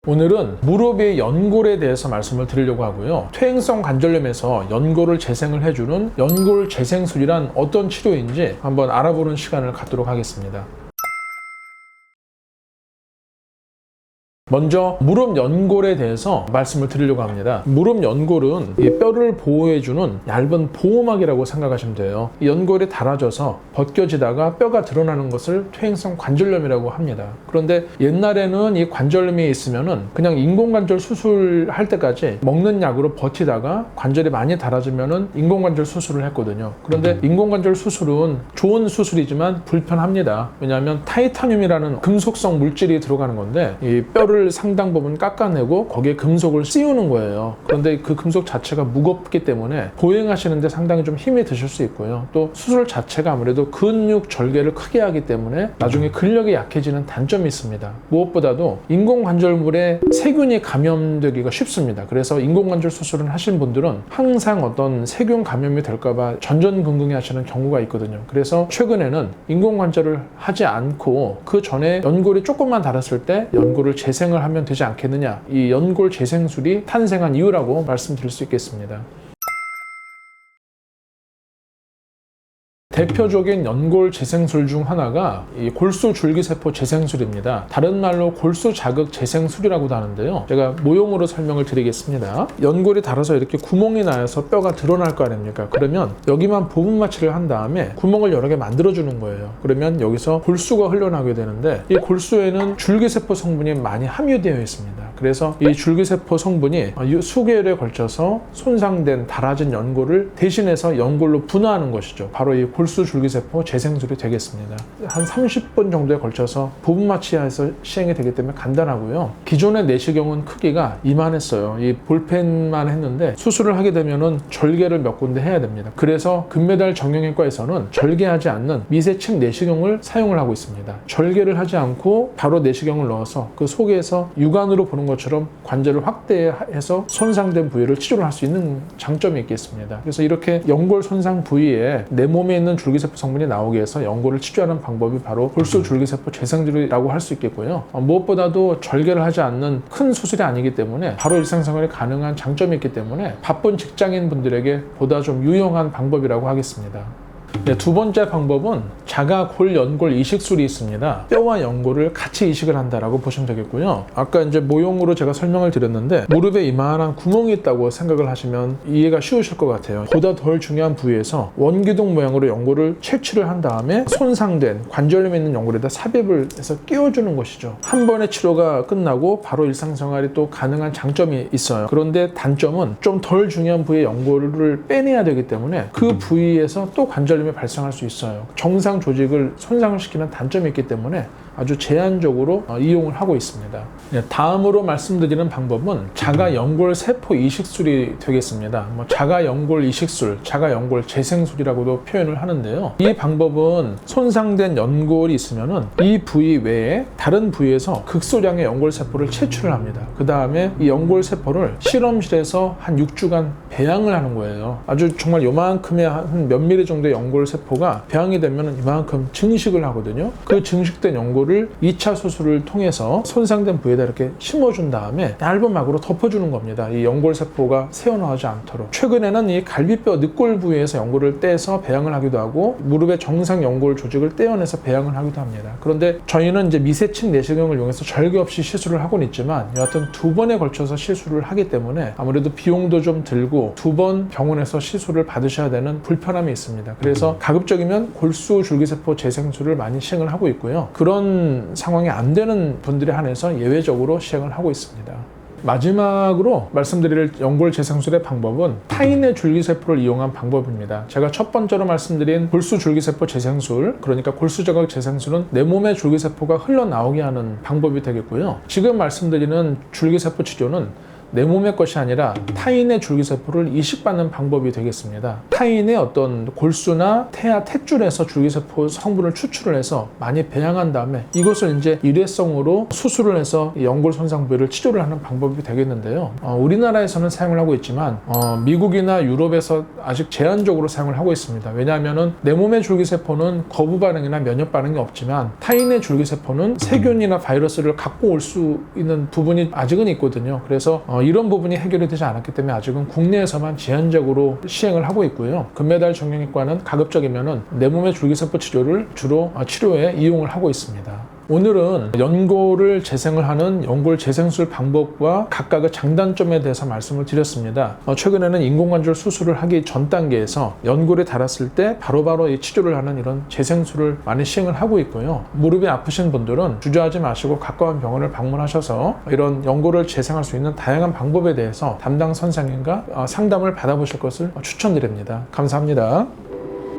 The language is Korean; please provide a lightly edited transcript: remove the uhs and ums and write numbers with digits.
오늘은 무릎의 연골에 대해서 말씀을 드리려고 하고요. 퇴행성 관절염에서 연골을 재생을 해주는 연골 재생술이란 어떤 치료인지 한번 알아보는 시간을 갖도록 하겠습니다. 먼저 무릎 연골에 대해서 말씀을 드리려고 합니다. 무릎 연골은 이 뼈를 보호해주는 얇은 보호막이라고 생각하시면 돼요. 이 연골이 닳아져서 벗겨지다가 뼈가 드러나는 것을 퇴행성 관절염이라고 합니다. 그런데 옛날에는 이 관절염이 있으면은 그냥 인공관절 수술할 때까지 먹는 약으로 버티다가 관절이 많이 닳아지면은 인공관절 수술을 했거든요. 그런데 인공관절 수술은 좋은 수술이지만 불편합니다. 왜냐하면 타이타늄이라는 금속성 물질이 들어가는 건데 이 뼈를 상당 부분 깎아내고 거기에 금속을 씌우는 거예요. 그런데 그 금속 자체가 무겁기 때문에 보행하시는데 상당히 좀 힘이 드실 수 있고요. 또 수술 자체가 아무래도 근육 절개를 크게 하기 때문에 나중에 근력이 약해지는 단점이 있습니다. 무엇보다도 인공관절물에 세균이 감염되기가 쉽습니다. 그래서 인공관절 수술을 하신 분들은 항상 어떤 세균 감염이 될까봐 전전긍긍해 하시는 경우가 있거든요. 그래서 최근에는 인공관절을 하지 않고 그 전에 연골이 조금만 닳았을 때 연골을 재생을 하면 되지 않겠느냐, 이 연골 재생술이 탄생한 이유라고 말씀드릴 수 있겠습니다. 대표적인 연골 재생술 중 하나가 이 골수 줄기세포 재생술입니다. 다른 말로 골수 자극 재생술이라고도 하는데요. 제가 모형으로 설명을 드리겠습니다. 연골이 닳아서 이렇게 구멍이 나서 뼈가 드러날 거 아닙니까? 그러면 여기만 부분 마취를 한 다음에 구멍을 여러 개 만들어주는 거예요. 그러면 여기서 골수가 흘러나게 되는데 이 골수에는 줄기세포 성분이 많이 함유되어 있습니다. 그래서 이 줄기세포 성분이 수개월에 걸쳐서 손상된 닳아진 연골을 대신해서 연골로 분화하는 것이죠. 바로 이 골수 줄기세포 재생술이 되겠습니다. 한 30분 정도에 걸쳐서 부분 마취해서 시행이 되기 때문에 간단하고요. 기존의 내시경은 크기가 이만했어요. 이 볼펜만 했는데 수술을 하게 되면은 절개를 몇 군데 해야 됩니다. 그래서 금메달 정형외과에서는 절개하지 않는 미세침 내시경을 사용을 하고 있습니다. 절개를 하지 않고 바로 내시경을 넣어서 그 속에서 육안으로 보는 것처럼 관절을 확대해서 손상된 부위를 치료를 할 수 있는 장점이 있겠습니다. 그래서 이렇게 연골 손상 부위에 내 몸에 있는 줄기세포 성분이 나오게 해서 연골을 치료하는 방법이 바로 골수 줄기세포 재생술이라고 할 수 있겠고요. 무엇보다도 절개를 하지 않는 큰 수술이 아니기 때문에 바로 일상생활이 가능한 장점이 있기 때문에 바쁜 직장인 분들에게 보다 좀 유용한 방법이라고 하겠습니다. 네, 두 번째 방법은 자가 골연골 이식술이 있습니다. 뼈와 연골을 같이 이식을 한다라고 보시면 되겠고요. 아까 이제 모형으로 제가 설명을 드렸는데 무릎에 이만한 구멍이 있다고 생각을 하시면 이해가 쉬우실 것 같아요. 보다 덜 중요한 부위에서 원기둥 모양으로 연골을 채취를 한 다음에 손상된 관절염에 있는 연골에다 삽입을 해서 끼워주는 것이죠. 한 번의 치료가 끝나고 바로 일상생활이 또 가능한 장점이 있어요. 그런데 단점은 좀 덜 중요한 부위의 연골을 빼내야 되기 때문에 그 부위에서 또 관절염이 발생할 수 있어요. 정상 조직을 손상을 시키는 단점이 있기 때문에 아주 제한적으로 이용을 하고 있습니다. 네, 다음으로 말씀드리는 방법은 자가연골 세포 이식술이 되겠습니다. 자가연골 이식술, 자가연골 재생술이라고도 표현을 하는데요. 이 방법은 손상된 연골이 있으면은 이 부위 외에 다른 부위에서 극소량의 연골 세포를 채취를 합니다. 그 다음에 이 연골 세포를 실험실에서 한 6주간 배양을 하는 거예요. 아주 정말 요만큼의 한 몇 미리 정도의 연골 세포가 배양이 되면 이만큼 증식을 하거든요. 그 증식된 연골을 2차 수술을 통해서 손상된 부위에다 이렇게 심어준 다음에 얇은 막으로 덮어주는 겁니다. 이 연골세포가 새어나오지 않도록. 최근에는 이 갈비뼈 늑골 부위에서 연골을 떼서 배양을 하기도 하고 무릎의 정상 연골 조직을 떼어내서 배양을 하기도 합니다. 그런데 저희는 이제 미세침 내시경을 이용해서 절개 없이 시술을 하고는 있지만 여하튼 2번에 걸쳐서 시술을 하기 때문에 아무래도 비용도 좀 들고 2번 병원에서 시술을 받으셔야 되는 불편함이 있습니다. 그래서 가급적이면 골수 줄기세포 재생술을 많이 시행을 하고 있고요. 그런 상황이 안 되는 분들에 한해서 예외적으로 시행을 하고 있습니다. 마지막으로 말씀드릴 연골 재생술의 방법은 타인의 줄기세포를 이용한 방법입니다. 제가 첫 번째로 말씀드린 골수 줄기세포 재생술, 그러니까 골수 자극 재생술은 내 몸의 줄기세포가 흘러나오게 하는 방법이 되겠고요. 지금 말씀드리는 줄기세포 치료는 내 몸의 것이 아니라 타인의 줄기세포를 이식받는 방법이 되겠습니다. 타인의 어떤 골수나 태아 탯줄에서 줄기세포 성분을 추출을 해서 많이 배양한 다음에 이것을 이제 일회성으로 수술을 해서 연골 손상 부위를 치료를 하는 방법이 되겠는데요. 우리나라에서는 사용을 하고 있지만 미국이나 유럽에서 아직 제한적으로 사용을 하고 있습니다. 왜냐하면은 내 몸의 줄기세포는 거부 반응이나 면역 반응이 없지만 타인의 줄기세포는 세균이나 바이러스를 갖고 올 수 있는 부분이 아직은 있거든요. 그래서 이런 부분이 해결이 되지 않았기 때문에 아직은 국내에서만 제한적으로 시행을 하고 있고요. 금메달 정형외과는 가급적이면은 내 몸의 줄기세포 치료를 주로 치료에 이용을 하고 있습니다. 오늘은 연골을 재생을 하는 연골 재생술 방법과 각각의 장단점에 대해서 말씀을 드렸습니다. 최근에는 인공관절 수술을 하기 전 단계에서 연골에 닳았을 때 바로바로 이 치료를 하는 이런 재생술을 많이 시행을 하고 있고요. 무릎이 아프신 분들은 주저하지 마시고 가까운 병원을 방문하셔서 이런 연골을 재생할 수 있는 다양한 방법에 대해서 담당 선생님과 상담을 받아보실 것을 추천드립니다. 감사합니다.